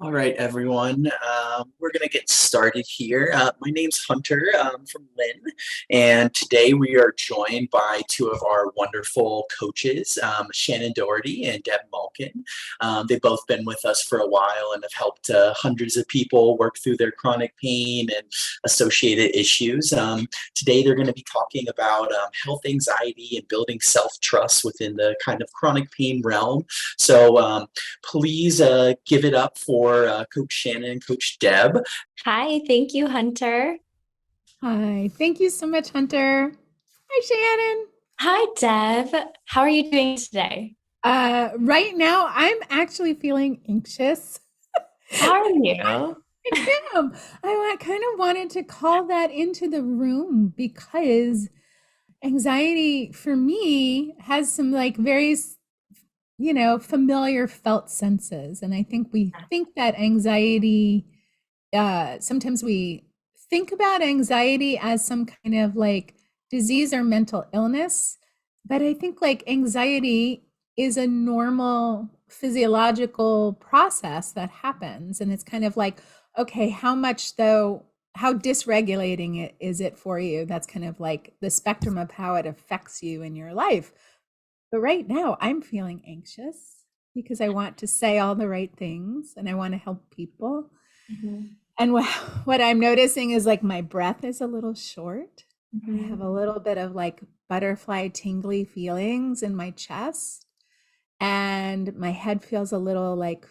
All right, everyone. We're going to get started here. My name's Hunter from Lynn, and today we are joined by two of our wonderful coaches, Shannon Dougherty and Deb Malkin. They've both been with us for a while and have helped hundreds of people work through their chronic pain and associated issues. Today, they're going to be talking about health anxiety and building self-trust within the kind of chronic pain realm. So please give it up for Coach Shannon and Coach Deb. Hi, thank you, Hunter. Hi, thank you so much, Hunter. Hi, Shannon. Hi, Deb. How are you doing today? Right now, I'm actually feeling anxious. Are you? I am. Kind of wanted to call that into the room because anxiety for me has some like very, familiar felt senses. And I think we think that anxiety, sometimes we think about anxiety as some kind of like disease or mental illness. But I think like anxiety is a normal physiological process that happens. And it's kind of like, okay, how much though, how dysregulating it is it for you? That's kind of like the spectrum of how it affects you in your life. But right now, I'm feeling anxious because I want to say all the right things and I want to help people. Mhm. And what I'm noticing is like my breath is a little short. I have a Mhm. little bit of like butterfly tingly feelings in my chest, and my head feels a little like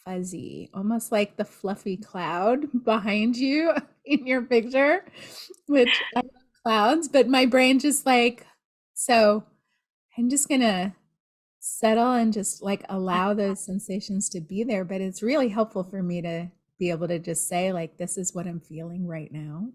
fuzzy, almost like the fluffy cloud behind you in your picture, which I love clouds, but my brain just like, so I'm just gonna settle and just like allow those sensations to be there. But it's really helpful for me to be able to just say, like, this is what I'm feeling right now.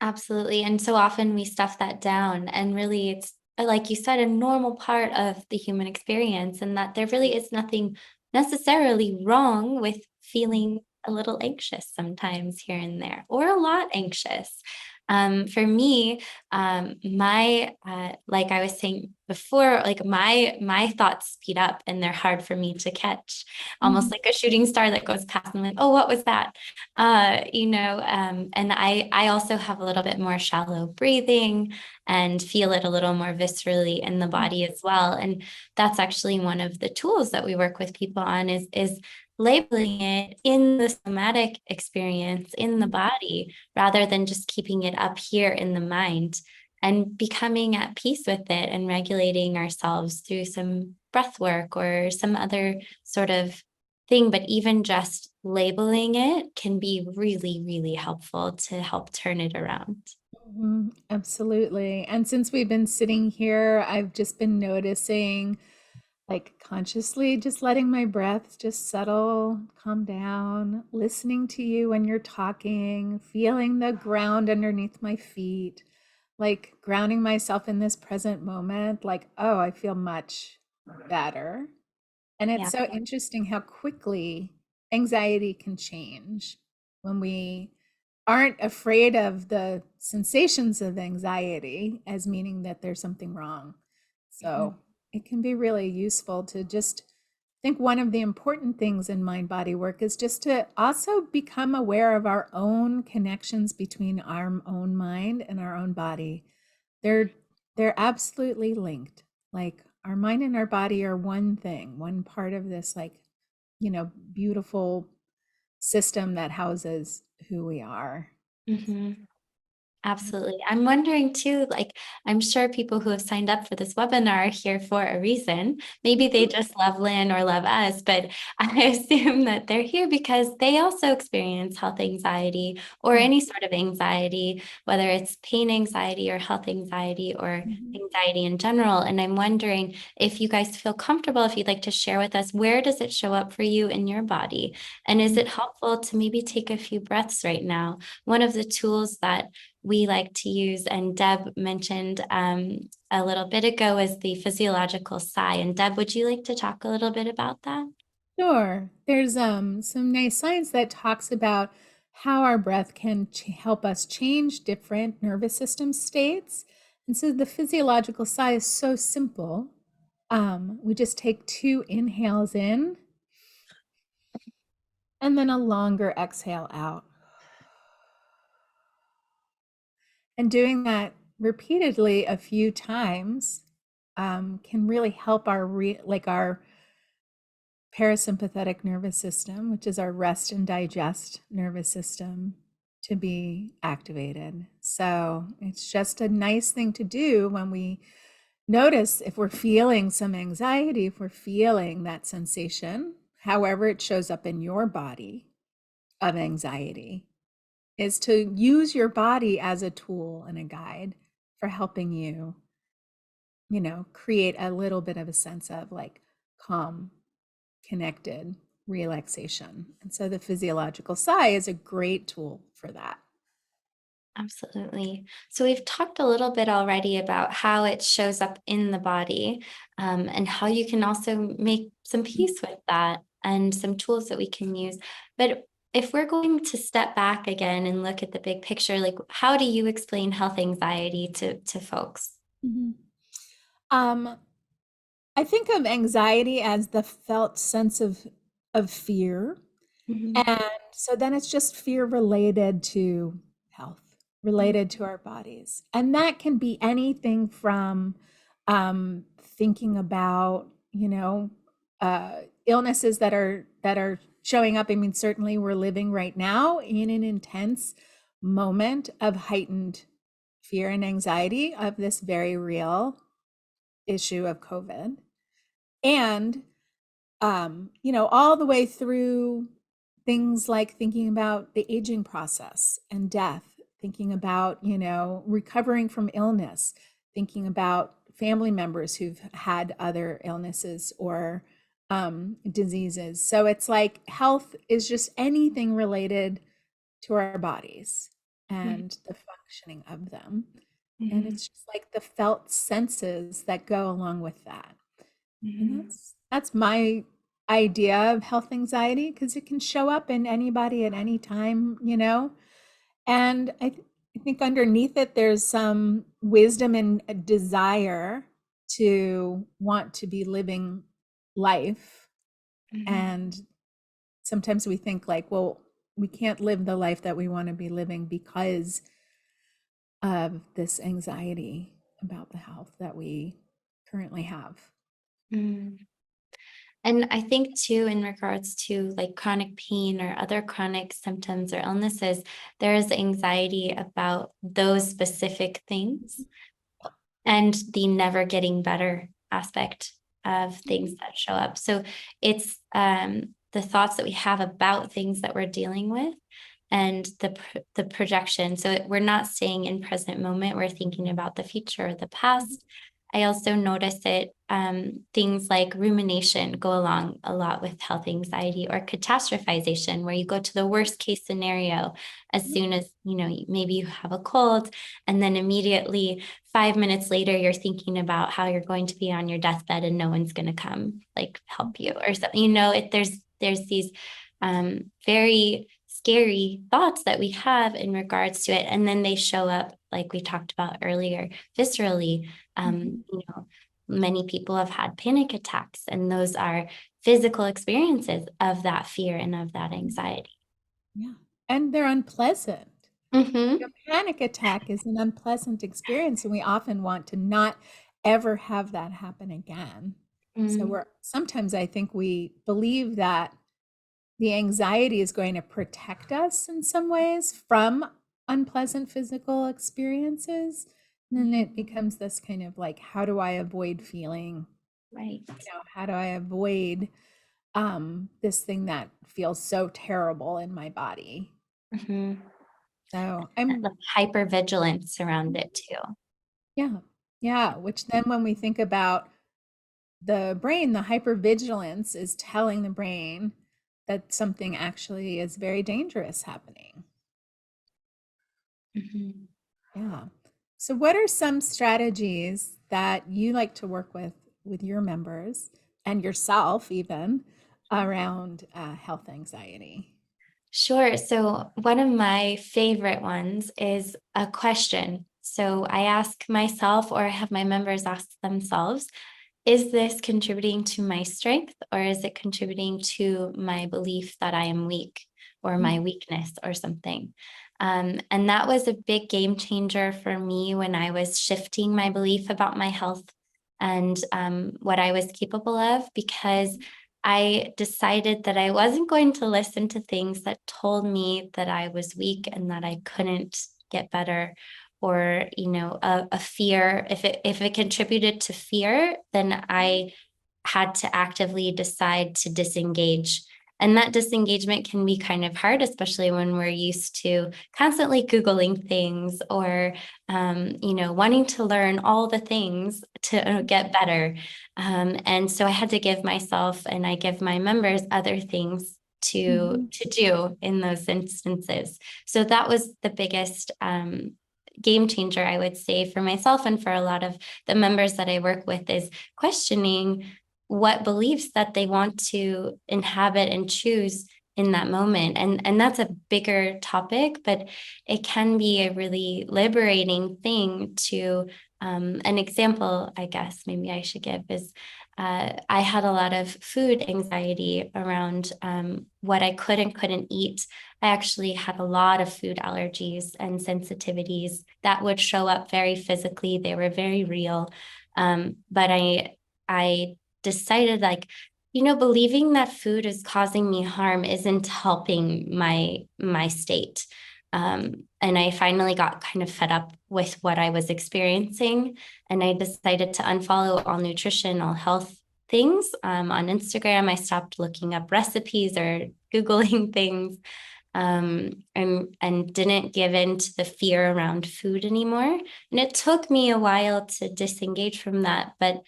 Absolutely. And so often we stuff that down, and really it's like you said, a normal part of the human experience, and that there really is nothing necessarily wrong with feeling a little anxious sometimes here and there, or a lot anxious. For me, like I was saying before, like my thoughts speed up and they're hard for me to catch, almost Mhm. like a shooting star that goes past and I'm like, oh, what was that? And I also have a little bit more shallow breathing and feel it a little more viscerally in the body as well. And that's actually one of the tools that we work with people on is labeling it in the somatic experience in the body rather than just keeping it up here in the mind, and becoming at peace with it and regulating ourselves through some breath work or some other sort of thing. But even just labeling it can be really, really helpful to help turn it around. Absolutely. And since we've been sitting here, I've just been noticing, like consciously just letting my breath just settle, calm down, listening to you when you're talking, feeling the ground underneath my feet, like grounding myself in this present moment, like, oh, I feel much better. And it's Yeah. so interesting how quickly anxiety can change when we aren't afraid of the sensations of anxiety as meaning that there's something wrong. So it can be really useful to just think one of the important things in mind body work is just to also become aware of our own connections between our own mind and our own body. They're they're absolutely linked. Like our mind and our body are one thing, one part of this like, beautiful system that houses who we are. Mhm. Absolutely. I'm wondering too, like, I'm sure people who have signed up for this webinar are here for a reason. Maybe they just love Lynn or love us, but I assume that they're here because they also experience health anxiety or any sort of anxiety, whether it's pain anxiety or health anxiety or Mhm. anxiety in general. And I'm wondering if you guys feel comfortable, if you'd like to share with us, where does it show up for you in your body? And is it helpful to maybe take a few breaths right now? One of the tools that we like to use, and Deb mentioned a little bit ago, is the physiological sigh. And Deb, would you like to talk a little bit about that? Sure. There's some nice science that talks about how our breath can help us change different nervous system states. And so the physiological sigh is so simple. We just take two inhales in And then a longer exhale out. And doing that repeatedly a few times can really help our our parasympathetic nervous system, which is our rest and digest nervous system, to be activated. So it's just a nice thing to do when we notice if we're feeling some anxiety, if we're feeling that sensation, however it shows up in your body of anxiety, is to use your body as a tool and a guide for helping you, create a little bit of a sense of like calm, connected relaxation. And so the physiological sigh is a great tool for that. Absolutely. So we've talked a little bit already about how it shows up in the body, and how you can also make some peace with that and some tools that we can use. But if we're going to step back again and look at the big picture, like how do you explain health anxiety to folks? Mhm. Um, I think of anxiety as the felt sense of fear. Mhm. And so then it's just fear related to health, related to our bodies. And that can be anything from thinking about, illnesses that are showing up. I mean, certainly we're living right now in an intense moment of heightened fear and anxiety of this very real issue of COVID. And all the way through things like thinking about the aging process and death, thinking about, recovering from illness, thinking about family members who've had other illnesses or diseases. So it's like health is just anything related to our bodies Right. and the functioning of them. And Mhm. it's just like the felt senses that go along with that. And Mhm. that's my idea of health anxiety, because it can show up in anybody at any time, And I think underneath it, there's some wisdom and a desire to want to be living life. Mhm. And sometimes we think like, well, we can't live the life that we want to be living because of this anxiety about the health that we currently have. Mm. And I think too, in regards to like chronic pain or other chronic symptoms or illnesses, there is anxiety about those specific things and the never getting better aspect of things that show up. So it's the thoughts that we have about things that we're dealing with and the projection. So we're not staying in present moment. We're thinking about the future or the past. I also notice it, things like rumination go along a lot with health anxiety, or catastrophization, where you go to the worst case scenario as soon as, maybe you have a cold, and then immediately 5 minutes later, you're thinking about how you're going to be on your deathbed and no one's going to come like help you or something. There's these very scary thoughts that we have in regards to it, and then they show up, like we talked about earlier, viscerally. Mhm. Many people have had panic attacks, and those are physical experiences of that fear and of that anxiety. Yeah. And they're unpleasant. Mm-hmm. A panic attack is an unpleasant experience, and we often want to not ever have that happen again. So Mm-hmm. we're sometimes I think we believe that the anxiety is going to protect us in some ways from unpleasant physical experiences. And then it becomes this kind of like, how do I avoid feeling, Right. how do I avoid this thing that feels so terrible in my body? Mm-hmm. So I'm Like hypervigilance around it too. Yeah. Yeah, which then when we think about the brain, the hypervigilance is telling the brain that something actually is very dangerous happening. Mm-hmm. Yeah. So what are some strategies that you like to work with your members and yourself even around health anxiety? Sure. So, one of my favorite ones is a question. So, I ask myself, or I have my members ask themselves, is this contributing to my strength, or is it contributing to my belief that I am weak or my weakness or something? And that was a big game changer for me when I was shifting my belief about my health and what I was capable of, because I decided that I wasn't going to listen to things that told me that I was weak and that I couldn't get better, or a fear. If it contributed to fear, then I had to actively decide to disengage. And that disengagement can be kind of hard, especially when we're used to constantly Googling things, or, wanting to learn all the things to get better. And so I had to give myself, and I give my members, other things to do in those instances. So that was the biggest game changer, I would say, for myself and for a lot of the members that I work with, is questioning what beliefs that they want to inhabit and choose in that moment. And that's a bigger topic, but it can be a really liberating thing to, an example, I guess maybe I should give is, I had a lot of food anxiety around what I could and couldn't eat. I actually had a lot of food allergies and sensitivities that would show up very physically. They were very real. But I decided, like, believing that food is causing me harm isn't helping my state. And I finally got kind of fed up with what I was experiencing, and I decided to unfollow all nutrition, all health things on Instagram. I stopped looking up recipes or Googling things, and didn't give in to the fear around food anymore. And it took me a while to disengage from that, but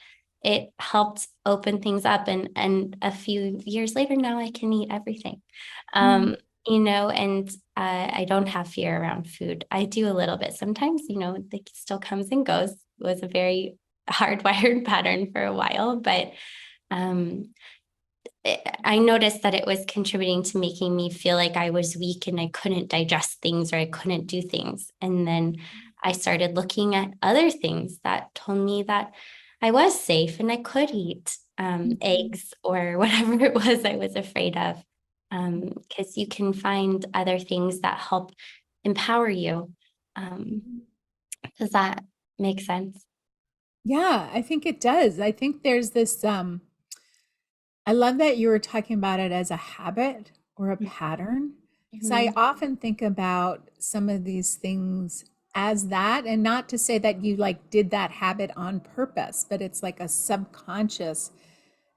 it helped open things up. And a few years later now, I can eat everything. And I don't have fear around food. I do a little bit sometimes, it still comes and goes. It was a very hardwired pattern for a while, but I noticed that it was contributing to making me feel like I was weak and I couldn't digest things, or I couldn't do things. And then I started looking at other things that told me that I was safe and I could eat eggs or whatever it was I was afraid of. Because you can find other things that help empower you. Does that make sense? Yeah, I think it does. I think there's this I love that you were talking about it as a habit or a pattern, because I often think about some of these things as that, and not to say that you like did that habit on purpose, but it's like a subconscious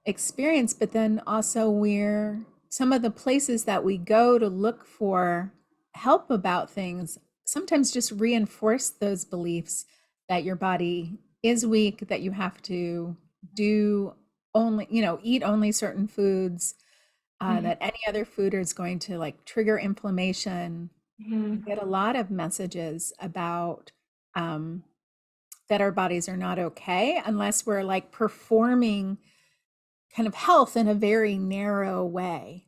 experience. But then also, we're some of the places that we go to look for help about things sometimes just reinforce those beliefs that your body is weak, that you have to do only, eat only certain foods, that any other food is going to like trigger inflammation. We get a lot of messages about that our bodies are not okay unless we're like performing kind of health in a very narrow way.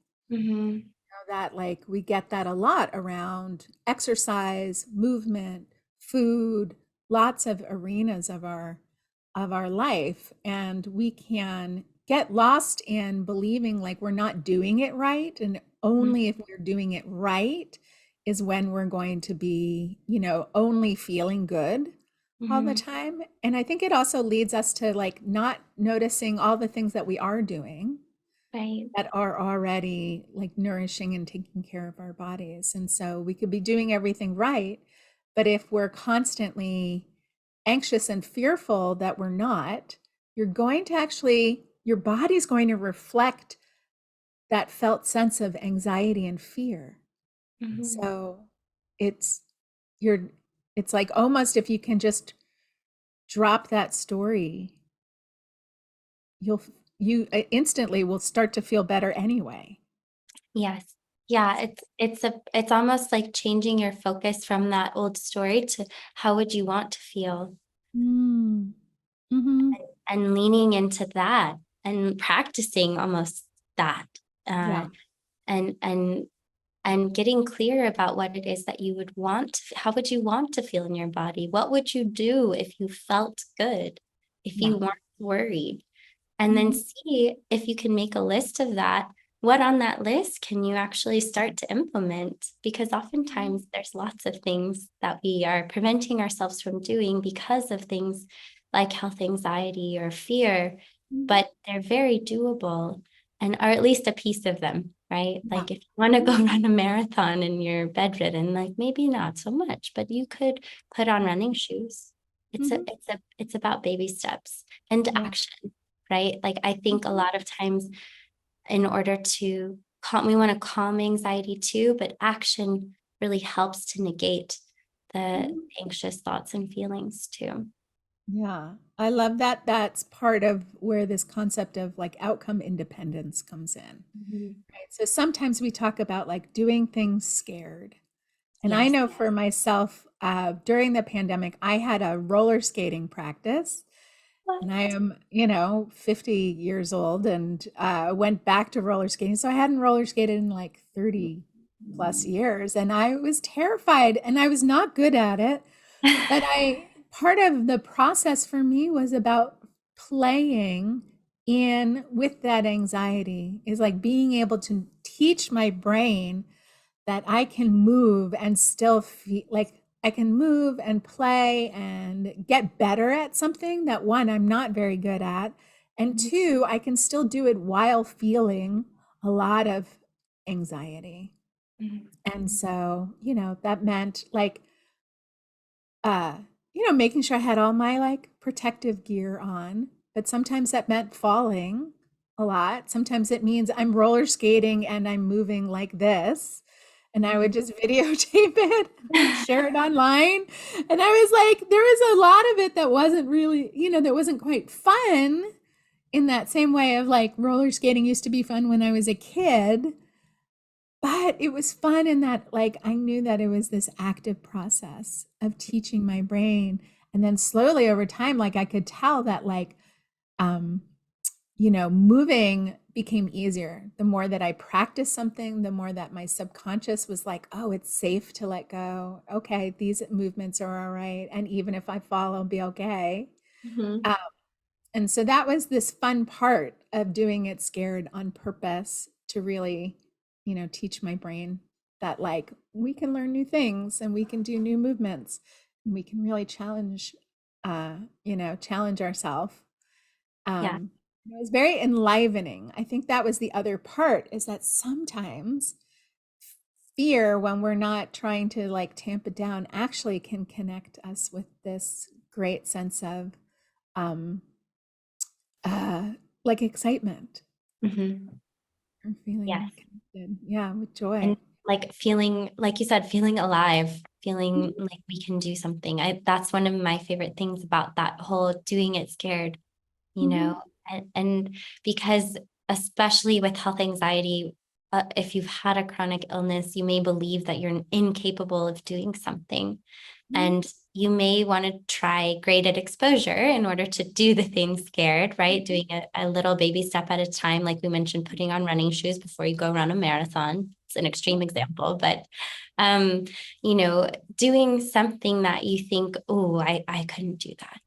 That like we get that a lot around exercise, movement, food, lots of arenas of our life, and we can get lost in believing like we're not doing it right, and only if we're doing it right is when we're going to be, only feeling good all the time. And I think it also leads us to like not noticing all the things that we are doing Right. that are already like nourishing and taking care of our bodies. And so we could be doing everything right, but if we're constantly anxious and fearful that we're not, you're going to actually, your body's going to reflect that felt sense of anxiety and fear. So it's you're it's like almost if you can just drop that story, you instantly will start to feel better anyway. Yes. Yeah, it's almost like changing your focus from that old story to how would you want to feel, Mm. Mm-hmm. and leaning into that and practicing almost that, Yeah. and and getting clear about what it is that you would want. How would you want to feel in your body? What would you do if you felt good, if Yeah. you weren't worried? and then see if you can make a list of that. What on that list can you actually start to implement? Because oftentimes there's lots of things that we are preventing ourselves from doing because of things like health anxiety or fear, but they're very doable, and or at least a piece of them, right? Yeah. Like if you want to go run a marathon and you're bedridden, like maybe not so much, but you could put on running shoes. It's about baby steps and Yeah. action, right? Like I think a lot of times in order to we want to calm anxiety too, but action really helps to negate the anxious thoughts and feelings too. Yeah, I love that. That's part of where this concept of like outcome independence comes in. Right. So sometimes we talk about like doing things scared. And I Yes. know for myself, during the pandemic, I had a roller skating practice. And I am, 50 years old and went back to roller skating. So I hadn't roller skated in like 30 plus years. And I was terrified and I was not good at it. But part of the process for me was about playing in with that anxiety, is like being able to teach my brain that I can move and still feel like I can move and play and get better at something that, one, I'm not very good at, and two, I can still do it while feeling a lot of anxiety. And so, that meant like making sure I had all my like protective gear on, but sometimes that meant falling a lot. Sometimes it means I'm roller skating and I'm moving like this. And I would just videotape it and share it online. And I was like, there was a lot of it that wasn't really, that wasn't quite fun in that same way of like roller skating used to be fun when I was a kid. But it was fun in that, like, I knew that it was this active process of teaching my brain. And then slowly over time, like, I could tell that, like, moving became easier. The more that I practiced something, the more that my subconscious was like, oh, it's safe to let go. Okay, these movements are all right. And even if I fall, I'll be okay. And so that was this fun part of doing it scared on purpose to really, teach my brain that like we can learn new things and we can do new movements and we can really challenge, challenge ourselves. Yeah. It was very enlivening. I think that was the other part, is that sometimes fear, when we're not trying to like tamp it down, actually can connect us with this great sense of like excitement or feeling Yes. connected. Yeah, with joy. And like feeling, like you said, feeling alive, feeling like we can do something. That's one of my favorite things about that whole doing it scared, and because especially with health anxiety, if you've had a chronic illness, you may believe that you're incapable of doing something. And you may want to try graded exposure in order to do the thing scared, right? Doing a little baby step at a time, like we mentioned, putting on running shoes before you go run a marathon. It's an extreme example, but doing something that you think, oh, I couldn't do that.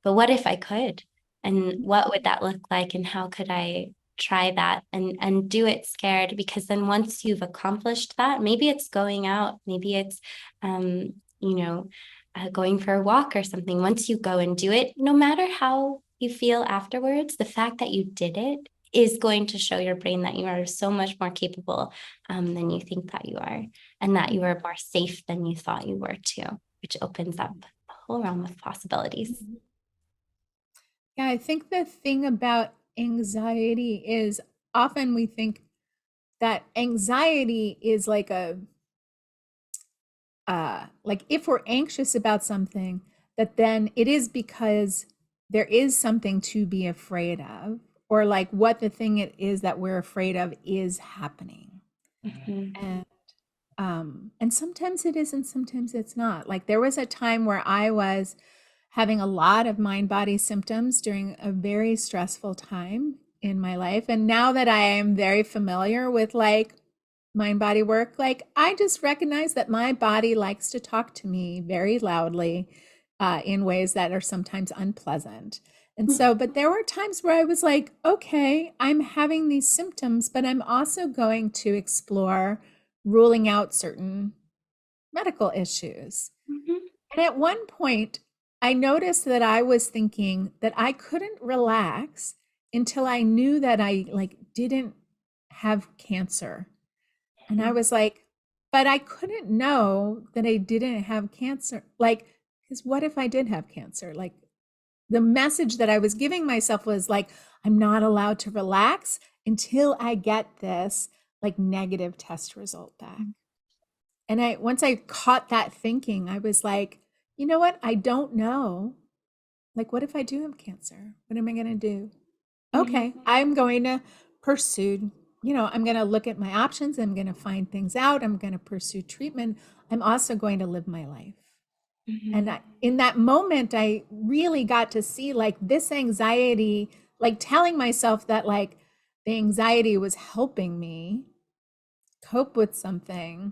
But what if I could? And what would that look like? And how could I try that and do it scared? Because then once you've accomplished that, maybe it's going out, maybe it's going for a walk or something. Once you go and do it, no matter how you feel afterwards, the fact that you did it is going to show your brain that you are so much more capable than you think that you are, and that you are more safe than you thought you were too, which opens up a whole realm of possibilities. Yeah, I think the thing about anxiety is often we think that anxiety is like like if we're anxious about something, that then it is because there is something to be afraid of, or like what the thing it is that we're afraid of is happening. And sometimes it is and sometimes it's not. Like there was a time where I was having a lot of mind body symptoms during a very stressful time in my life, and now that I am very familiar with like mind body work, like I just recognize that my body likes to talk to me very loudly in ways that are sometimes unpleasant. And so, but there were times where I was like, okay, I'm having these symptoms, but I'm also going to explore ruling out certain medical issues. Mhm. And at one point, I noticed that I was thinking that I couldn't relax until I knew that I like didn't have cancer. And I was like, but I couldn't know that I didn't have cancer. Like, because what if I did have cancer? Like, the message that I was giving myself was like, I'm not allowed to relax until I get this like negative test result back. And once I caught that thinking, I was like, you know what? I don't know. Like, what if I do have cancer? What am I going to do? Okay, I'm going to pursue, I'm going to look at my options. I'm going to find things out. I'm going to pursue treatment. I'm also going to live my life. And in that moment, I really got to see like this anxiety, like telling myself that like the anxiety was helping me cope with something.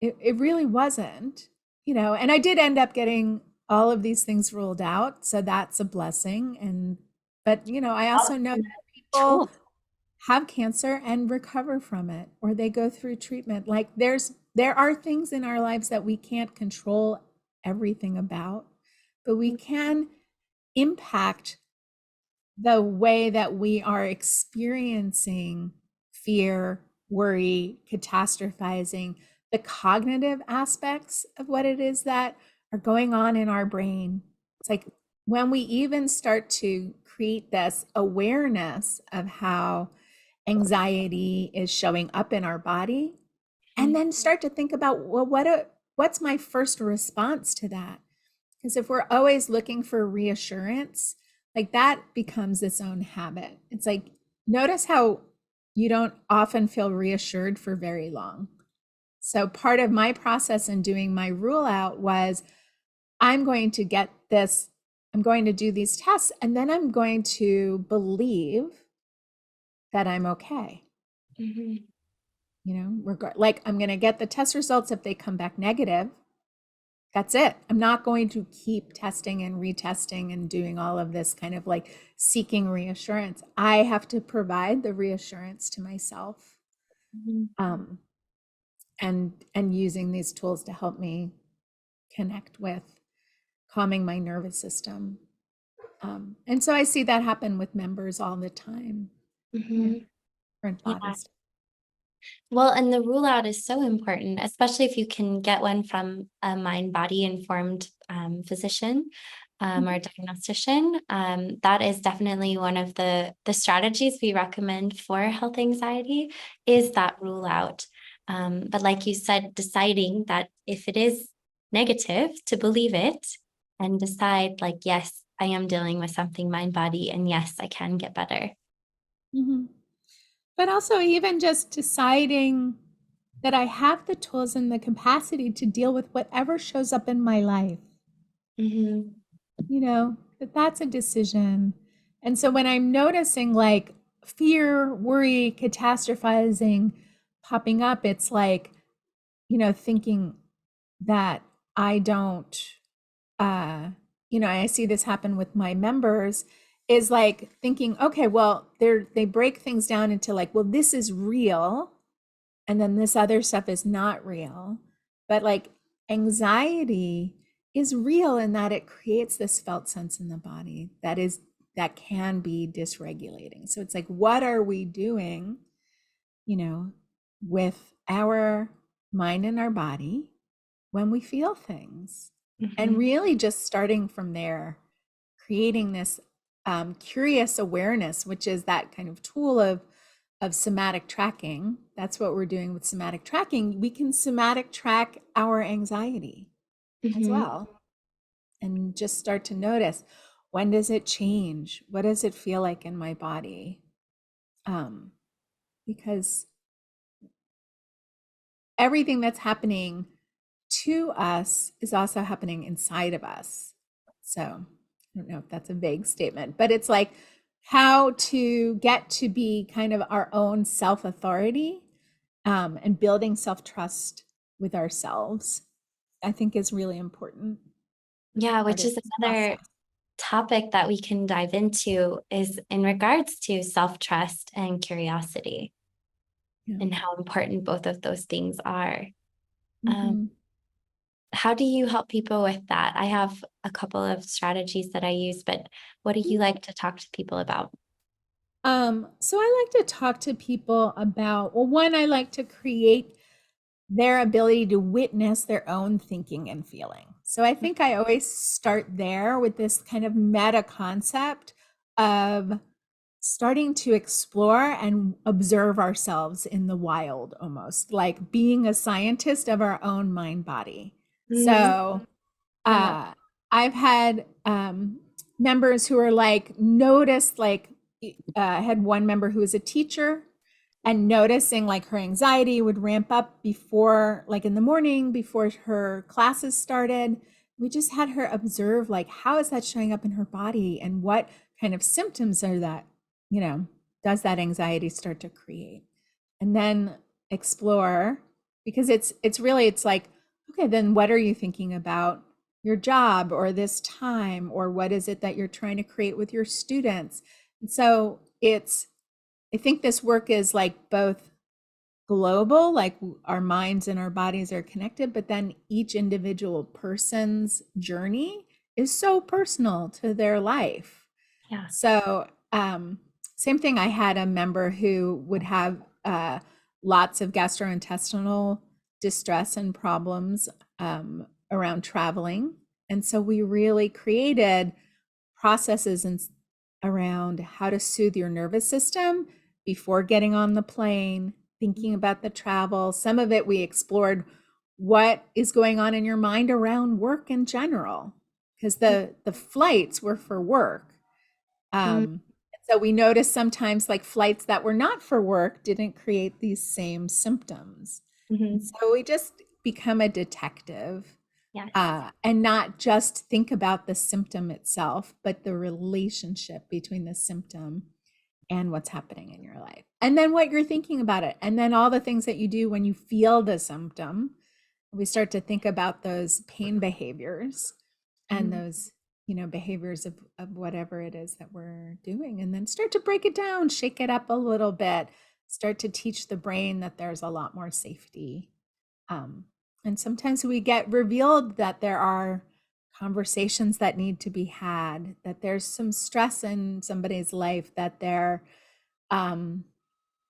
It really wasn't, and I did end up getting all of these things ruled out. So that's a blessing. But, I also know that people Cool. have cancer and recover from it, or they go through treatment. Like there are things in our lives that we can't control everything about, but we can impact the way that we are experiencing fear, worry, catastrophizing, the cognitive aspects of what it is that are going on in our brain. It's like when we even start to create this awareness of how anxiety is showing up in our body, and then start to think about, well, what's my first response to that? Because if we're always looking for reassurance, like that becomes its own habit. It's like, notice how you don't often feel reassured for very long. So part of my process in doing my rule out was, I'm going to get this, I'm going to do these tests, and then I'm going to believe that I'm okay. Like I'm going to get the test results. If they come back negative, that's it. I'm not going to keep testing and retesting and doing all of this kind of like seeking reassurance. I have to provide the reassurance to myself, and using these tools to help me connect with calming my nervous system. And so I see that happen with members all the time. Different Yeah. bodies. Well, and the rule out is so important, especially if you can get one from a mind body informed physician or diagnostician. That is definitely one of the strategies we recommend for health anxiety is that rule out. But like you said, deciding that if it is negative, to believe it and decide like, yes, I am dealing with something mind body, and yes, I can get better. Mhm. But also, even just deciding that I have the tools and the capacity to deal with whatever shows up in my life, that's a decision. And so when I'm noticing like fear, worry, catastrophizing popping up, it's like, thinking that I don't, I see this happen with my members, is like thinking, okay, well, they break things down into like, well, this is real, and then this other stuff is not real. But like anxiety is real in that it creates this felt sense in the body that can be dysregulating. So it's like, what are we doing, with our mind and our body when we feel things? And really just starting from there, creating this curious awareness, which is that kind of tool of somatic tracking. That's what we're doing with somatic tracking. We can somatic track our anxiety as well, and just start to notice, when does it change? What does it feel like in my body? Because everything that's happening to us is also happening inside of us. So I don't know if that's a vague statement, but it's like how to get to be kind of our own self-authority, and building self-trust with ourselves, I think is really important. Yeah, which is another topic that we can dive into is in regards to self-trust and curiosity, and how important both of those things are. How do you help people with that? I have a couple of strategies that I use, but what do you like to talk to people about? So I like to talk to people about, well, one, I like to create their ability to witness their own thinking and feeling. So I think I always start there with this kind of meta concept of starting to explore and observe ourselves in the wild, almost like being a scientist of our own mind body. So I've had members who are like, noticed, like, I had one member who was a teacher and noticing like her anxiety would ramp up before, like in the morning, before her classes started. We just had her observe, like, how is that showing up in her body and what kind of symptoms are that, does that anxiety start to create? And then explore, because it's really, it's like, okay, then what are you thinking about your job or this time, or what is it that you're trying to create with your students? And so I think this work is like both global, like our minds and our bodies are connected, but then each individual person's journey is so personal to their life. Yeah. So, same thing. I had a member who would have lots of gastrointestinal distress and problems around traveling. And so we really created processes around how to soothe your nervous system before getting on the plane, thinking about the travel. Some of it we explored what is going on in your mind around work in general, because the flights were for work. So we noticed sometimes like flights that were not for work didn't create these same symptoms. So we just become a detective. Yes. And not just think about the symptom itself, but the relationship between the symptom and what's happening in your life. And then what you're thinking about it. And then all the things that you do when you feel the symptom. We start to think about those pain behaviors and those, behaviors of whatever it is that we're doing. And then start to break it down, shake it up a little bit, start to teach the brain that there's a lot more safety. And sometimes we get revealed that there are conversations that need to be had, that there's some stress in somebody's life that they're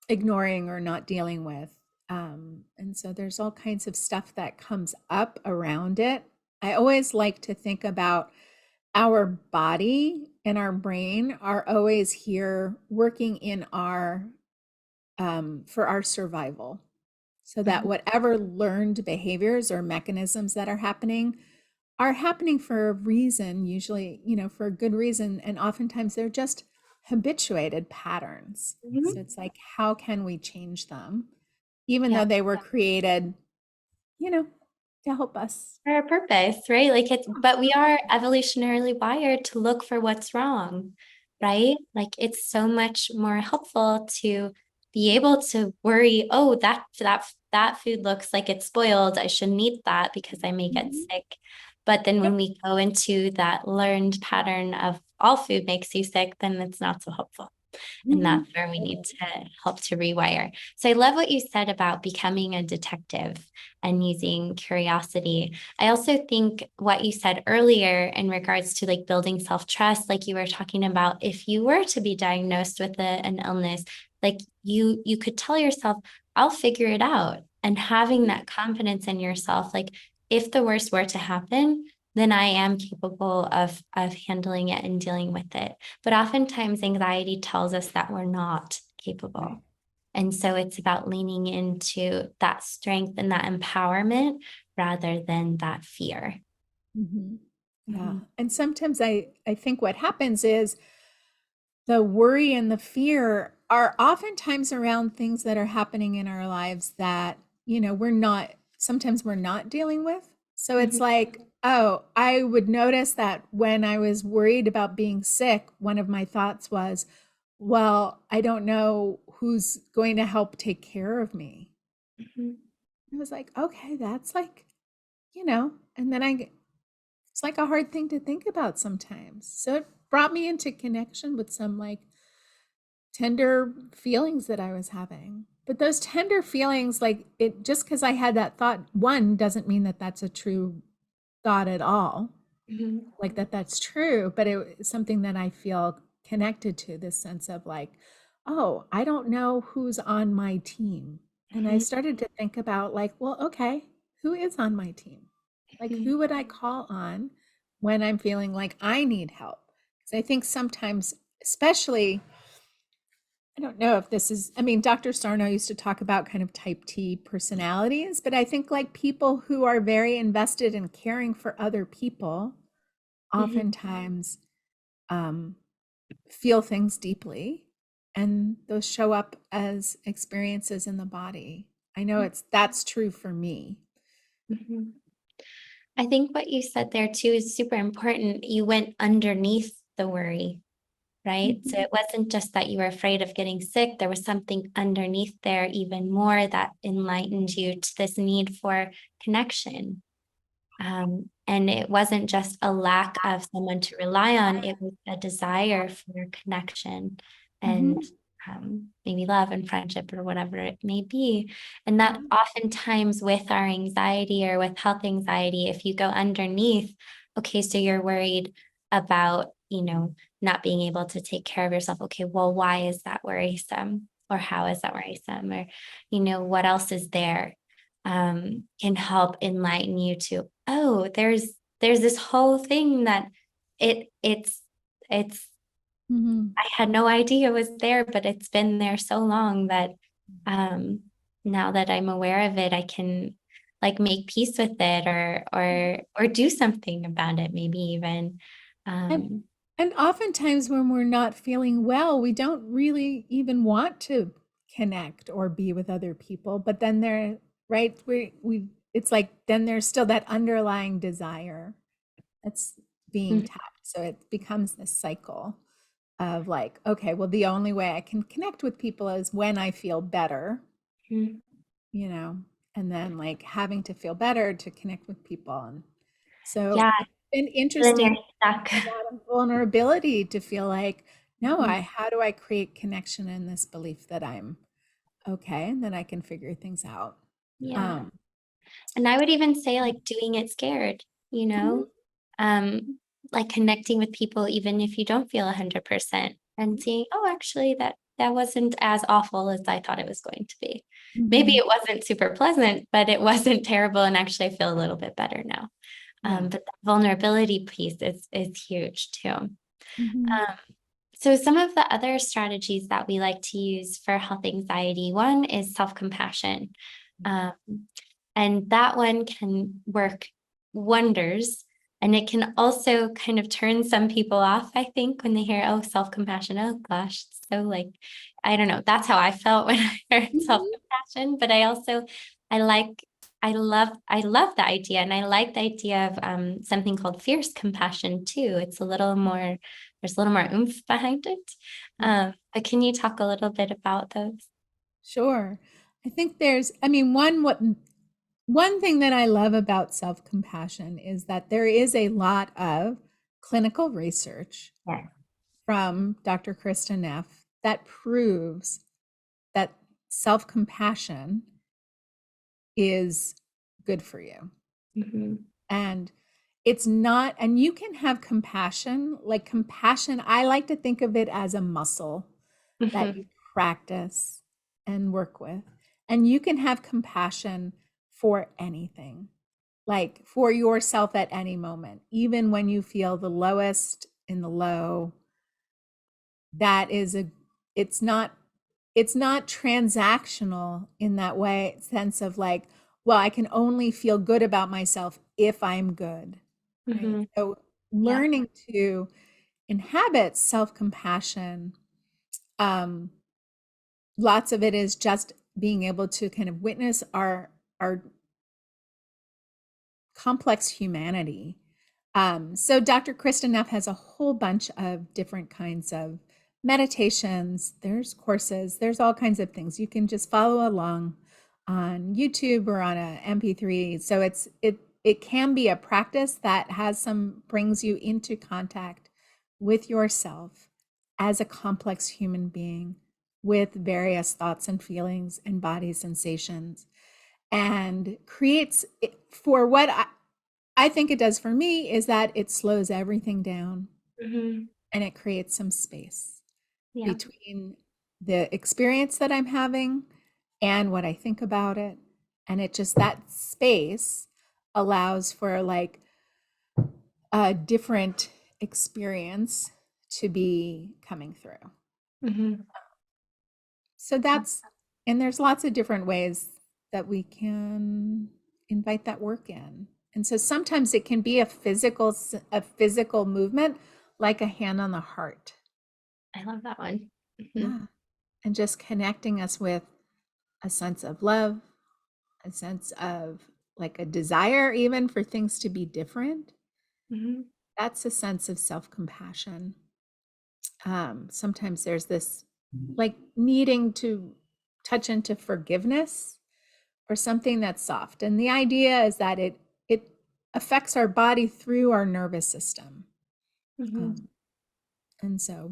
ignoring or not dealing with. And so there's all kinds of stuff that comes up around it. I always like to think about our body and our brain are always here working in our for our survival. So that whatever learned behaviors or mechanisms that are happening for a reason, usually, for a good reason. And oftentimes they're just habituated patterns. So it's like, how can we change them? Even though they were created, to help us. For a purpose, right? Like but we are evolutionarily wired to look for what's wrong, right? Like it's so much more helpful to be able to worry, oh, that food looks like it's spoiled. I shouldn't eat that because I may get sick. But then when we go into that learned pattern of all food makes you sick, then it's not so helpful. And that's where we need to help to rewire. So I love what you said about becoming a detective and using curiosity. I also think what you said earlier in regards to like building self-trust, like you were talking about, if you were to be diagnosed with an illness, like you could tell yourself, I'll figure it out. And having that confidence in yourself, like if the worst were to happen, then I am capable of handling it and dealing with it. But oftentimes anxiety tells us that we're not capable. Right. And so it's about leaning into that strength and that empowerment rather than that fear. Yeah. And sometimes I think what happens is the worry and the fear are oftentimes around things that are happening in our lives that, sometimes we're not dealing with. So it's like, oh, I would notice that when I was worried about being sick, one of my thoughts was, well, I don't know who's going to help take care of me. I was like, okay, that's like, and then it's like a hard thing to think about sometimes. So it brought me into connection with some like tender feelings that I was having. But those tender feelings, like it, just because I had that thought, one doesn't mean that that's a true thought at all, like that's true, but it was something that I feel connected to, this sense of like, oh, I don't know who's on my team. And I started to think about like, well, okay, who is on my team? Like, who would I call on when I'm feeling like I need help? Because I think sometimes, especially, I don't know if this is, I mean, Dr. Sarno used to talk about kind of type T personalities, but I think like people who are very invested in caring for other people oftentimes feel things deeply, and those show up as experiences in the body. I know that's true for me. I think what you said there too is super important. You went underneath the worry, right? So it wasn't just that you were afraid of getting sick. There was something underneath there even more that enlightened you to this need for connection. And it wasn't just a lack of someone to rely on, it was a desire for connection and maybe love and friendship or whatever it may be. And that oftentimes with our anxiety or with health anxiety, if you go underneath, okay, so you're worried about, not being able to take care of yourself. Okay, well, why is that worrisome? Or how is that worrisome? Or, what else is there? Can help enlighten you to, oh, there's this whole thing that it's I had no idea it was there, but it's been there so long that now that I'm aware of it, I can like make peace with it or do something about it, maybe even. And oftentimes when we're not feeling well, we don't really even want to connect or be with other people. But then there, right, we it's like then there's still that underlying desire that's being tapped. So it becomes this cycle of like, okay, well, the only way I can connect with people is when I feel better, and then like having to feel better to connect with people. And so Yeah, it's been then interesting, you're stuck. a lot of vulnerability to feel like, no, how do I create connection in this belief that I'm okay and that I can figure things out? Yeah. And I would even say like doing it scared, um, like connecting with people, even if you don't feel 100% and seeing, oh, actually that wasn't as awful as I thought it was going to be. Maybe it wasn't super pleasant, but it wasn't terrible. And actually I feel a little bit better now. But the vulnerability piece is huge too. So some of the other strategies that we like to use for health anxiety, one is self-compassion. And that one can work wonders. And it can also kind of turn some people off, I think, when they hear, oh, self-compassion. Oh gosh. So like, I don't know. That's how I felt when I heard self-compassion. But I love the idea. And I like the idea of something called fierce compassion too. There's a little more oomph behind it. But can you talk a little bit about those? Sure. I think one thing that I love about self-compassion is that there is a lot of clinical research from Dr. Krista Neff that proves that self-compassion is good for you. And it's not, and you can have compassion, I like to think of it as a muscle that you practice and work with. And you can have compassion for anything, like for yourself at any moment, even when you feel the lowest in the low. It's not transactional in that sense of like, well, I can only feel good about myself if I'm good. Right? So learning to inhabit self-compassion, lots of it is just being able to kind of witness our complex humanity. So Dr. Krista Neff has a whole bunch of different kinds of meditations. There's courses. There's all kinds of things. You can just follow along on YouTube or on a MP3. So it can be a practice that brings you into contact with yourself as a complex human being with various thoughts and feelings and body sensations, and creates for what I think it does for me is that it slows everything down and it creates some space between the experience that I'm having and what I think about it. And it just, that space allows for like a different experience to be coming through. So that's, and there's lots of different ways that we can invite that work in. And so sometimes it can be a physical movement, like a hand on the heart. I love that one. Yeah. And just connecting us with a sense of love, a sense of like a desire even for things to be different. That's a sense of self-compassion. Sometimes there's this like needing to touch into forgiveness or something that's soft. And the idea is that it affects our body through our nervous system. And so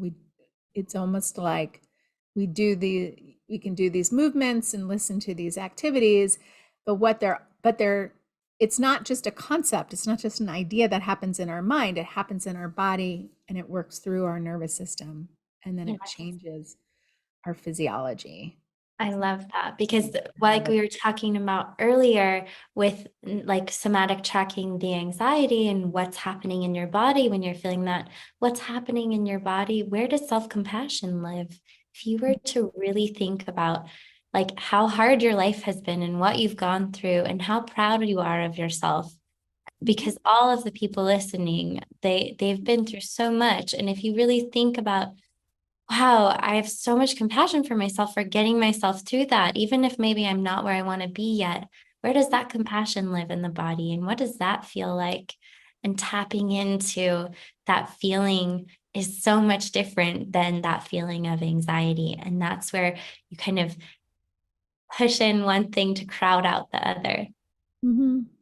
it's almost like we can do these movements and listen to these activities, but it's not just a concept. It's not just an idea that happens in our mind. It happens in our body and it works through our nervous system. And then it changes our physiology. I love that, because like we were talking about earlier with like somatic tracking the anxiety and what's happening in your body when you're feeling that, what's happening in your body, where does self-compassion live? If you were to really think about like how hard your life has been and what you've gone through and how proud you are of yourself, because all of the people listening, they've been through so much. And if you really think about, wow, I have so much compassion for myself for getting myself through that, even if maybe I'm not where I want to be yet. Where does that compassion live in the body? And what does that feel like? And tapping into that feeling is so much different than that feeling of anxiety. And that's where you kind of push in one thing to crowd out the other.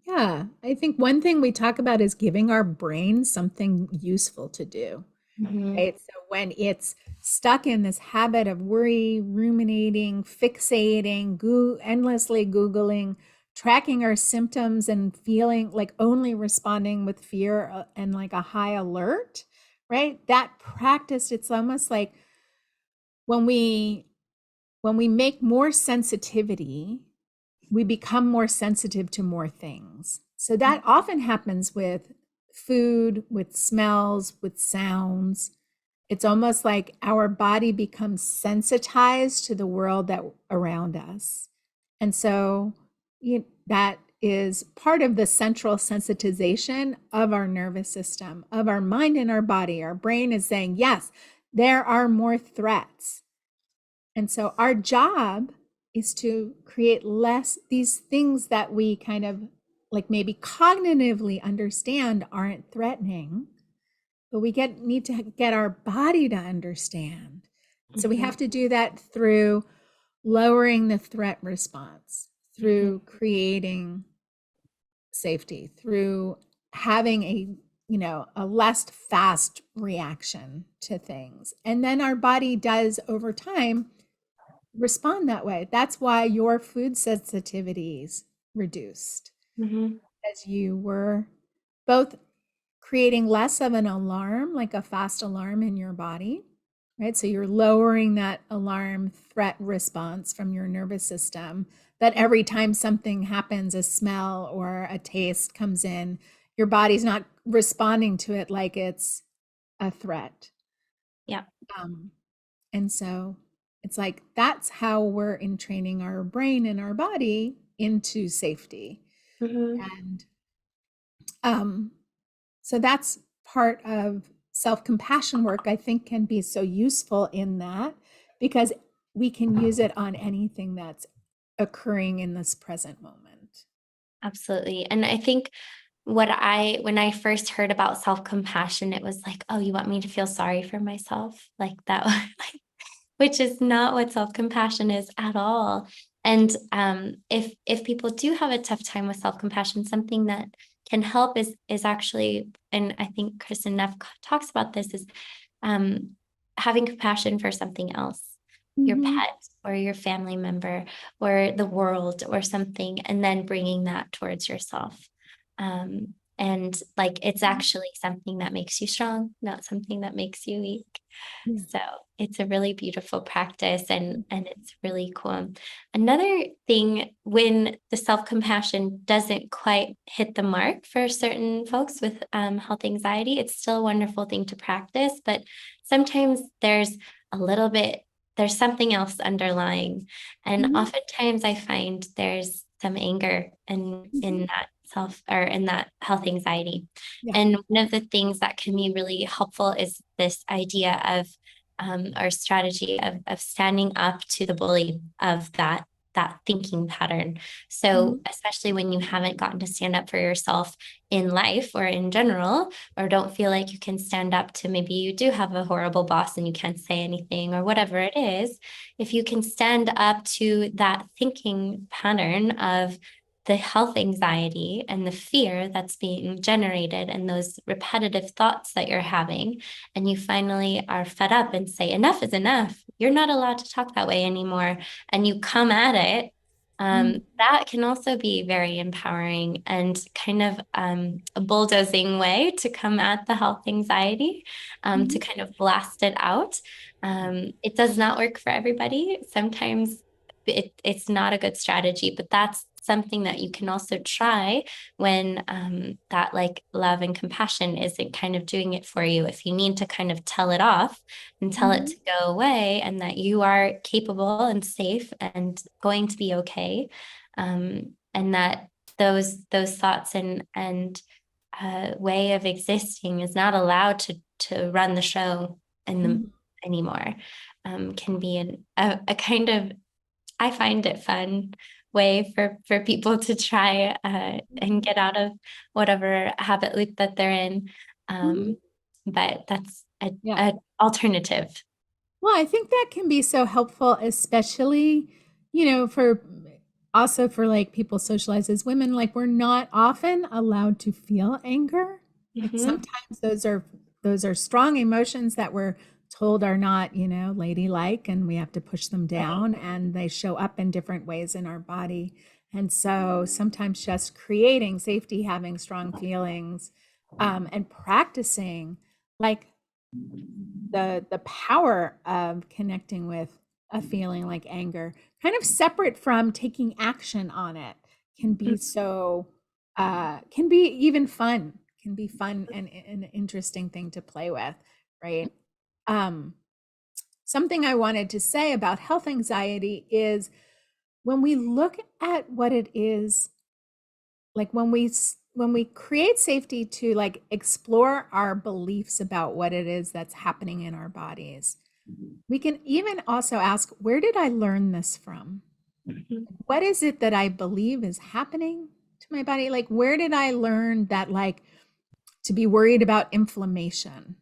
Yeah, I think one thing we talk about is giving our brain something useful to do. Right? So when it's stuck in this habit of worry, ruminating, fixating, endlessly Googling, tracking our symptoms and feeling like only responding with fear and like a high alert, right? That practice, it's almost like when we make more sensitivity, we become more sensitive to more things. So that often happens with food, with smells, with sounds. It's almost like our body becomes sensitized to the world around us. And so that is part of the central sensitization of our nervous system, of our mind and our body. Our brain is saying, yes, there are more threats. And so our job is to create less these things that we kind of like maybe cognitively understand aren't threatening, but we need to get our body to understand. So we have to do that through lowering the threat response, through creating safety, through having a less fast reaction to things. And then our body does over time respond that way. That's why your food sensitivities reduced, as you were both creating less of an alarm, like a fast alarm in your body, right? So you're lowering that alarm threat response from your nervous system, that every time something happens, a smell or a taste comes in, your body's not responding to it like it's a threat. Yeah. And so it's like, that's how we're entraining our brain and our body into safety. And so that's part of self-compassion work, I think, can be so useful in that, because we can use it on anything that's occurring in this present moment. Absolutely. And I think when I first heard about self-compassion, it was like, oh, you want me to feel sorry for myself? Like that, which is not what self-compassion is at all. And if people do have a tough time with self-compassion, something that can help is actually, and I think Kristen Neff talks about this, is having compassion for something else, your Mhm. pet or your family member or the world or something, and then bringing that towards yourself. And like it's actually something that makes you strong, not something that makes you weak. Yeah. So it's a really beautiful practice and it's really cool. Another thing, when the self-compassion doesn't quite hit the mark for certain folks with health anxiety, it's still a wonderful thing to practice, but sometimes there's something else underlying. And Mhm. oftentimes I find there's some anger in Mhm. that self or in that health anxiety. Yeah. And one of the things that can be really helpful is this idea of or strategy of standing up to the bully of that thinking pattern. So Mhm. especially when you haven't gotten to stand up for yourself in life or in general, or don't feel like you can stand up to, maybe you do have a horrible boss and you can't say anything or whatever it is, if you can stand up to that thinking pattern of the health anxiety and the fear that's being generated and those repetitive thoughts that you're having, and you finally are fed up and say, enough is enough. You're not allowed to talk that way anymore. And you come at it. Mhm. That can also be very empowering and kind of a bulldozing way to come at the health anxiety, to Mhm. kind of blast it out. It does not work for everybody. Sometimes it's not a good strategy, but that's something that you can also try when that like love and compassion isn't kind of doing it for you. If you need to kind of tell it off and tell it Mhm. to go away and that you are capable and safe and going to be okay, and that those thoughts and way of existing is not allowed to run the show in the Mhm. anymore, can be a kind of, I find it fun way for people to try and get out of whatever habit loop that they're in. Mhm. But that's Yeah. a alternative. Well, I think that can be so helpful, especially, for also for like people socialized as women, like we're not often allowed to feel anger. Like Mhm. sometimes those are strong emotions that we're told are not, ladylike, and we have to push them Right. down, and they show up in different ways in our body. And so sometimes just creating safety, having strong feelings, and practicing like the power of connecting with a feeling like anger, kind of separate from taking action on it, can be so can be even fun, can be fun and an interesting thing to play with, right? um Something I wanted to say about health anxiety is, when we look at what it is, like when we create safety to like explore our beliefs about what it is that's happening in our bodies, we can even also ask, where did I learn this from? Mhm. What is it that I believe is happening to my body? Like, where did I learn that, like, to be worried about inflammation,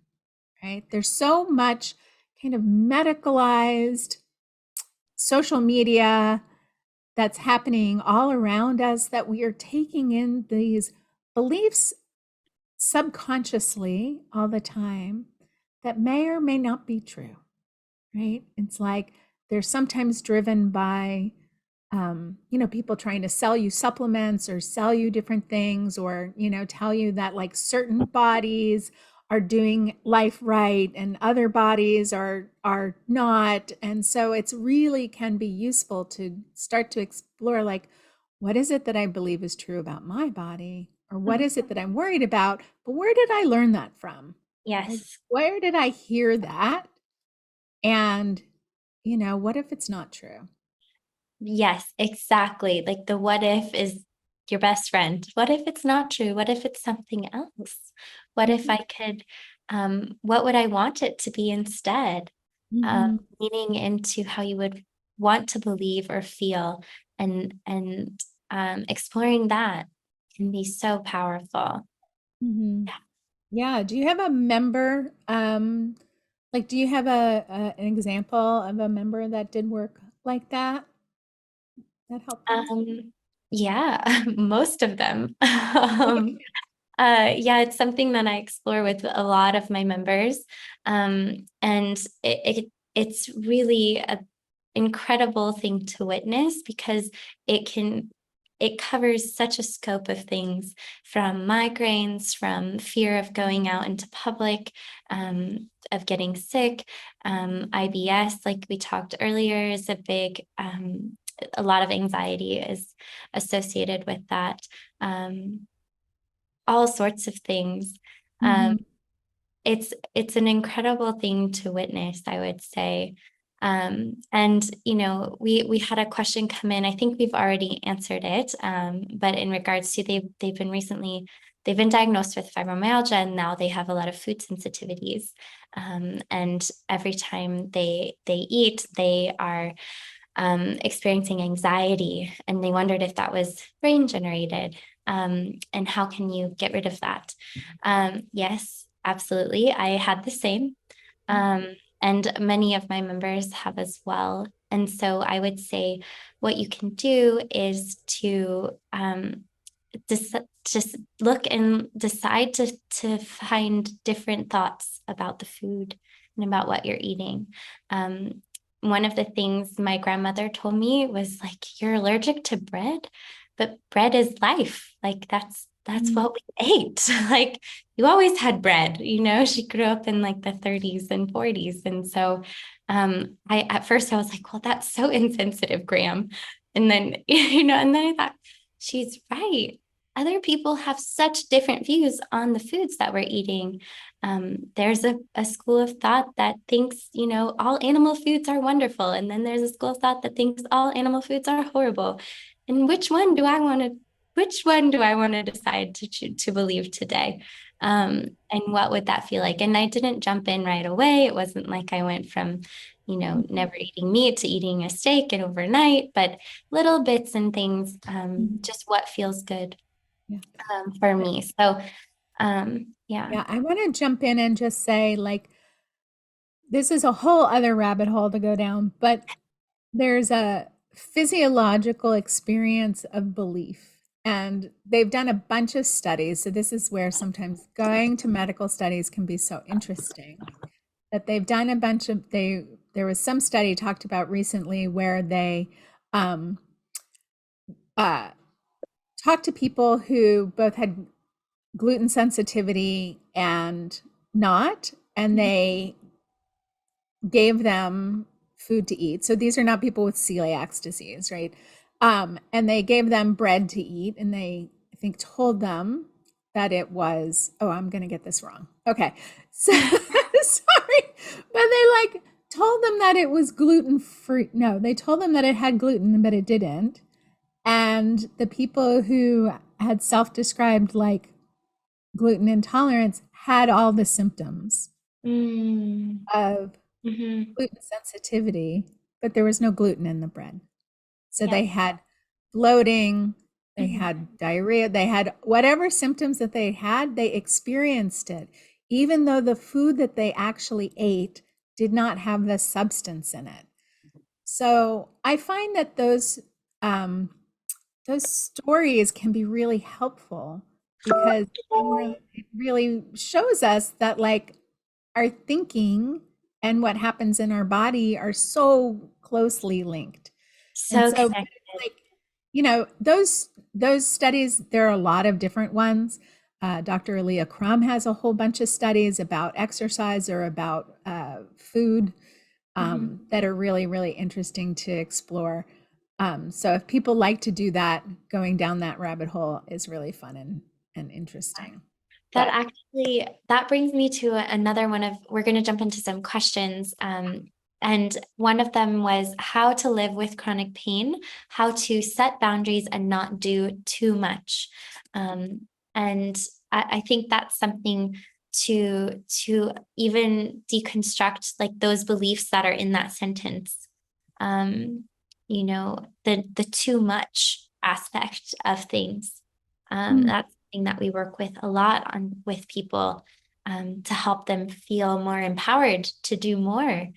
right? There's so much kind of medicalized social media that's happening all around us, that we are taking in these beliefs subconsciously all the time that may or may not be true, right? It's like they're sometimes driven by, people trying to sell you supplements or sell you different things, or, tell you that like certain bodies are doing life right and other bodies are not. And so it's really can be useful to start to explore, like, what is it that I believe is true about my body? Or what is it that I'm worried about? But where did I learn that from? Like, Yes. where did I hear that? And, what if it's not true? Yes, exactly. Like the what if is your best friend. What if it's not true? What if it's something else? What if Mhm. I could, what would I want it to be instead? Mhm. Leaning into how you would want to believe or feel, and exploring that can be so powerful. Mhm. Yeah. Yeah. Do you have a member, like, do you have an example of a member that did work like that? that help them? Yeah, most of them. Yeah, it's something that I explore with a lot of my members. And it's really an incredible thing to witness because it can it covers such a scope of things, from migraines, from fear of going out into public, of getting sick, IBS, like we talked earlier, is a big a lot of anxiety is associated with that. All sorts of things. Um, Mhm. it's an incredible thing to witness, I would say. And we had a question come in. I think we've already answered it. But in regards to they've been diagnosed with fibromyalgia, and now they have a lot of food sensitivities. And every time they eat, they are experiencing anxiety, and they wondered if that was brain generated, and how can you get rid of that? Yes, absolutely. I had the same, and many of my members have as well. And so I would say what you can do is to just look and decide to find different thoughts about the food and about what you're eating. One of the things my grandmother told me was like, you're allergic to bread, but bread is life. Like that's Mm. what we ate. Like you always had bread, she grew up in like the 30s and 40s. And so I at first I was like, well, that's so insensitive, Graham. And then, and then I thought, she's right. Other people have such different views on the foods that we're eating. There's a school of thought that thinks, all animal foods are wonderful. And then there's a school of thought that thinks all animal foods are horrible. And which one do I want to decide to believe today? And what would that feel like? And I didn't jump in right away. It wasn't like I went from, never eating meat to eating a steak and overnight, but little bits and things, just what feels good Yeah. for me. So, yeah. Yeah, I want to jump in and just say, like, this is a whole other rabbit hole to go down, but there's a physiological experience of belief. And they've done a bunch of studies. So, this is where sometimes going to medical studies can be so interesting. That they've done a bunch of, there was some study talked about recently where they um, talked to people who both had gluten sensitivity and not, and they gave them food to eat. So these are not people with celiac disease, right? And they gave them bread to eat, and they, I think, told them that it was, oh, I'm going to get this wrong. Okay. So sorry, but they like told them that it was gluten free. No, they told them that it had gluten, but it didn't. And the people who had self-described like gluten intolerance had all the symptoms Mm, of hmm. gluten sensitivity, but there was no gluten in the bread. So Yeah. they had bloating, they Mhm. had diarrhea, they had whatever symptoms that they had, they experienced it, even though the food that they actually ate did not have the substance in it. So I find that those stories can be really helpful because it really shows us that like our thinking and what happens in our body are so closely linked. And So so connected. like, those studies, there are a lot of different ones. Dr. Leah Crum has a whole bunch of studies about exercise or about food Mhm. that are really, really interesting to explore. So if people like to do that, going down that rabbit hole is really fun and interesting. That But actually that brings me to another one of we're going to jump into some questions. And one of them was how to live with chronic pain, how to set boundaries and not do too much. And I think that's something to even deconstruct like those beliefs that are in that sentence. The too much aspect of things. mm, That's something that we work with a lot with people, to help them feel more empowered to do more.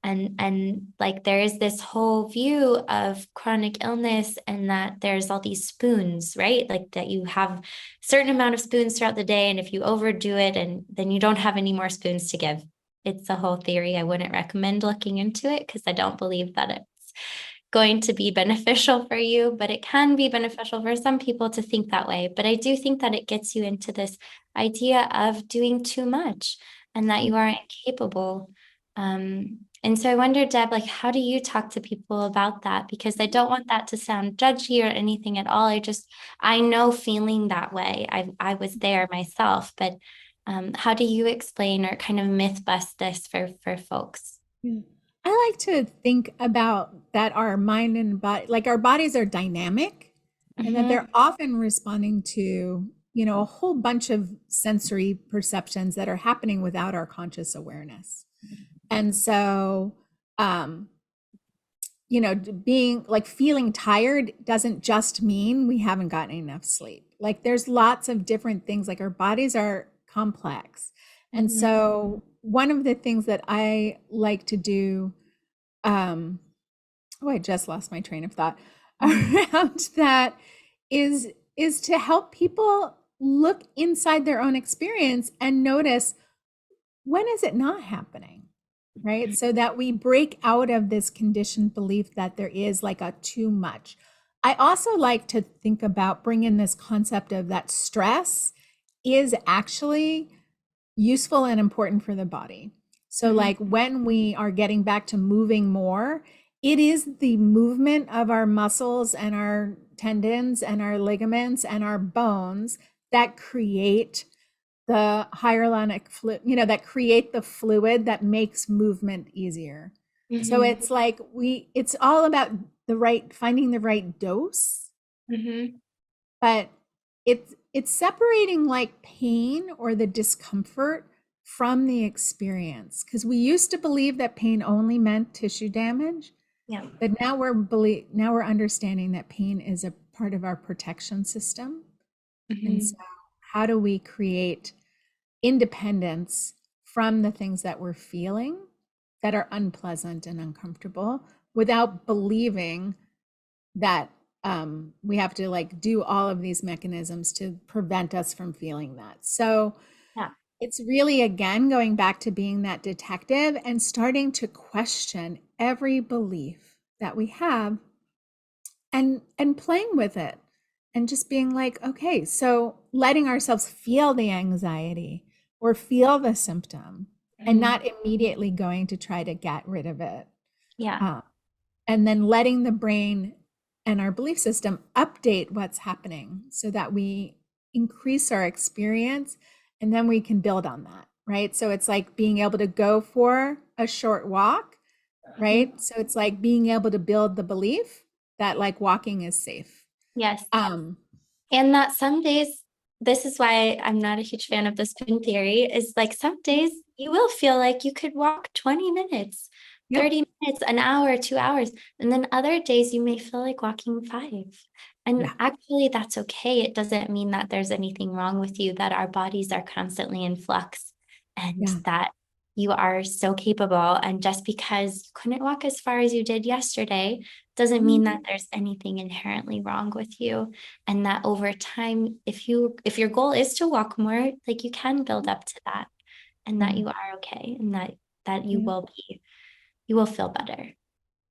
And like there is this whole view of chronic illness, and that there's all these spoons, right? Like that you have a certain amount of spoons throughout the day, and if you overdo it, and then you don't have any more spoons to give. It's a whole theory. I wouldn't recommend looking into it because I don't believe that it's going to be beneficial for you, but it can be beneficial for some people to think that way. But I do think that it gets you into this idea of doing too much and that you are incapable. And so I wonder, Deb, like, how do you talk to people about that? Because I don't want that to sound judgy or anything at all. I know feeling that way. I was there myself, but how do you explain or kind of myth bust this for folks? Yeah. I like to think about that our mind and body, like our bodies are dynamic, and that they're often responding to, a whole bunch of sensory perceptions that are happening without our conscious awareness. And so, um, being like feeling tired doesn't just mean we haven't gotten enough sleep. Like there's lots of different things, like our bodies are complex. And so one of the things that I like to do, I just lost my train of thought around that is to help people look inside their own experience and notice, when is it not happening? Right? So that we break out of this conditioned belief that there is like a too much. I also like to think about, bring in this concept of that stress is actually useful and important for the body. So like when we are getting back to moving more, it is the movement of our muscles and our tendons and our ligaments and our bones that create the hyaluronic fluid, that create the fluid that makes movement easier. So it's like it's all about finding the right dose, but it's separating like pain or the discomfort from the experience, because we used to believe that pain only meant tissue damage. Yeah. But now we're understanding that pain is a part of our protection system. And so how do we create independence from the things that we're feeling that are unpleasant and uncomfortable, without believing that we have to like do all of these mechanisms to prevent us from feeling that. So Yeah. It's really, again, going back to being that detective and starting to question every belief that we have, and playing with it, and just being like, okay, so letting ourselves feel the anxiety or feel the symptom, and not immediately going to try to get rid of it. Yeah. And then letting the brain and our belief system update what's happening so that we increase our experience, and then we can build on that, right? So it's like being able to go for a short walk, right? So it's like being able to build the belief that like walking is safe. Yes. And that some days, this is why I'm not a huge fan of the spoon theory, is like some days you will feel like you could walk 20 minutes, 30 minutes, an hour, 2 hours. And then other days you may feel like walking 5. And actually, that's okay. It doesn't mean that there's anything wrong with you, that our bodies are constantly in flux, and that you are so capable. And just because you couldn't walk as far as you did yesterday doesn't mean that there's anything inherently wrong with you. And that over time, if your goal is to walk more, like you can build up to that, and that you are okay, and that you will feel better.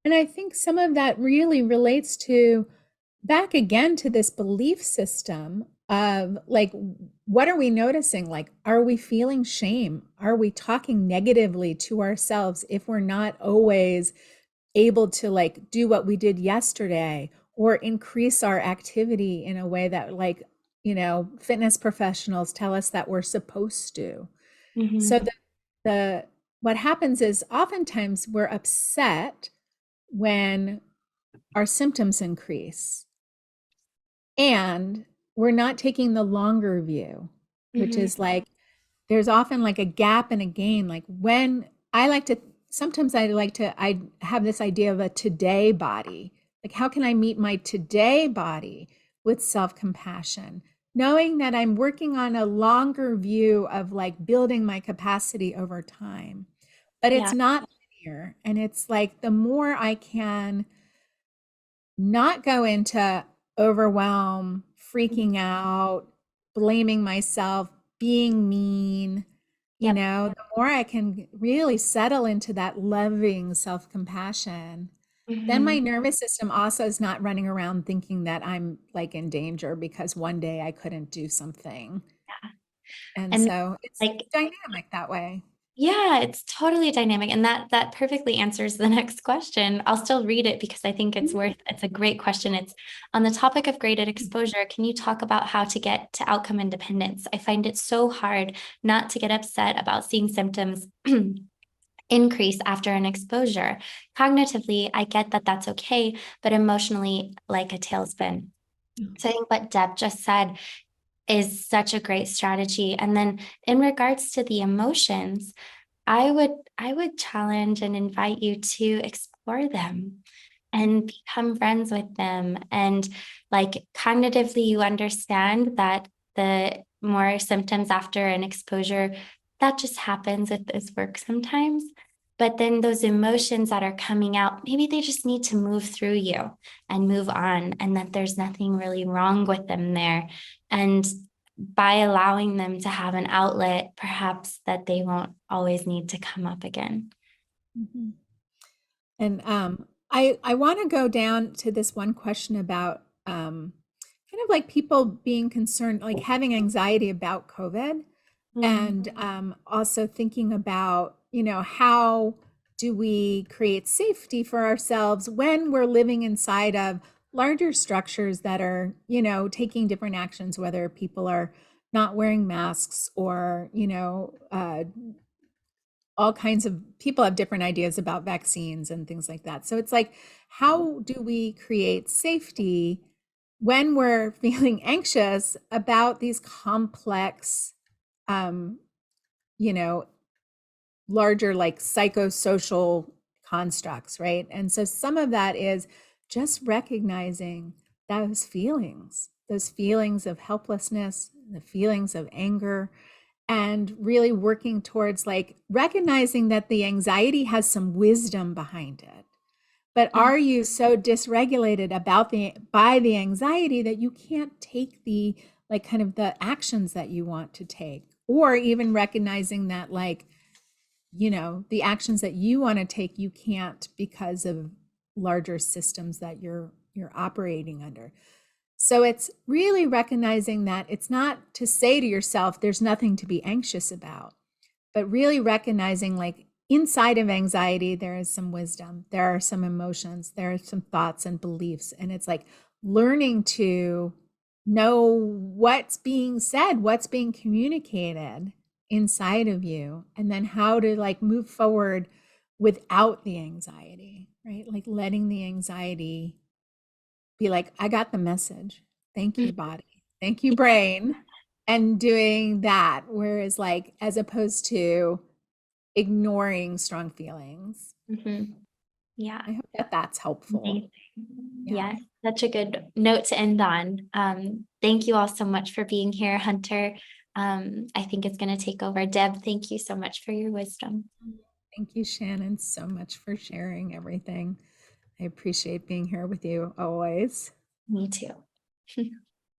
And I think some of that really relates to back again to this belief system of like, what are we noticing? Like, are we feeling shame? Are we talking negatively to ourselves if we're not always able to like do what we did yesterday, or increase our activity in a way that like, fitness professionals tell us that we're supposed to? So what happens is oftentimes we're upset when our symptoms increase, and we're not taking the longer view, which is like, there's often like a gap and a gain. Like when I have this idea of a today body. Like, how can I meet my today body with self-compassion, knowing that I'm working on a longer view of like building my capacity over time, but it's not here. And it's like the more I can not go into overwhelm, freaking out, blaming myself, being mean, Yep. the more I can really settle into that loving self-compassion, then my nervous system also is not running around thinking that I'm like in danger because one day I couldn't do something. Yeah. And And so it's like, dynamic that way. yeah, it's totally dynamic. And that perfectly answers the next question. I'll still read it because I think it's a great question. It's on the topic of graded exposure. Can you talk about how to get to outcome independence? I find it so hard not to get upset about seeing symptoms increase after an exposure. Cognitively, I get that that's okay, but emotionally, like a tailspin. So I think what Deb just said is such a great strategy. And then in regards to the emotions, I would challenge and invite you to explore them and become friends with them. And like cognitively, you understand that the more symptoms after an exposure, that just happens with this work sometimes. But then those emotions that are coming out, maybe they just need to move through you and move on, and that there's nothing really wrong with them there. And by allowing them to have an outlet, perhaps that they won't always need to come up again. Mhm. And I want to go down to this one question about kind of like people being concerned, like having anxiety about COVID, and also thinking about, how do we create safety for ourselves when we're living inside of larger structures that are, taking different actions, whether people are not wearing masks or, all kinds of people have different ideas about vaccines and things like that. So it's like, how do we create safety when we're feeling anxious about these complex, um, you know, larger like psychosocial constructs, right? And so some of that is just recognizing those feelings of helplessness, the feelings of anger, and really working towards like recognizing that the anxiety has some wisdom behind it. But are you so dysregulated by the anxiety that you can't take the like kind of the actions that you want to take, or even recognizing that like, the actions that you want to take you can't because of larger systems that you're operating under. So it's really recognizing that it's not to say to yourself there's nothing to be anxious about, but really recognizing like inside of anxiety there is some wisdom, there are some emotions, there are some thoughts and beliefs, and it's like learning to know what's being said, what's being communicated inside of you, and then how to like move forward without the anxiety, right? Like letting the anxiety be like, I got the message. Thank you, body. Thank you, brain. And doing that. Whereas, like, as opposed to ignoring strong feelings. Yeah. I hope that that's helpful. Amazing. Yeah. Yes, such a good note to end on. Thank you all so much for being here, Hunter. I think it's going to take over. Deb, thank you so much for your wisdom. Thank you, Shannon, so much for sharing everything. I appreciate being here with you always. Me too.